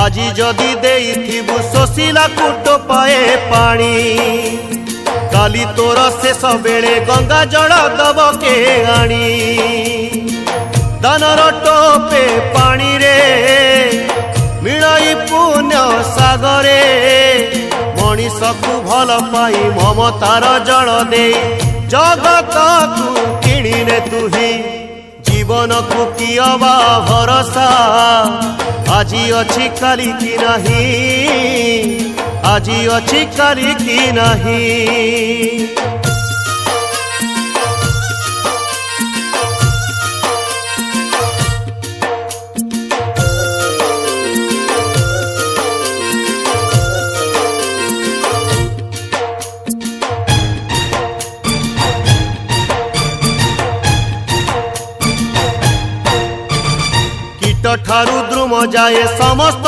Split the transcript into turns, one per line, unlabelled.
আজি যদি দেইথিবু শোষিলা কুট পায়ে পানি কালি তোর শেষ বেড়ে গঙ্গা জল দব কে আনি দানর টোপে পানি রে মিলাই পুণ্য সাগরে মଣିষকু ভাল পাই মমতার জল দে জগতকু কিଣିনে তুহি জীবনকু কি অবা ভরসা আজি অছি কালি কি নাহি আজি অছি কালি কি নাহি ठारू द्रुम जाए समस्त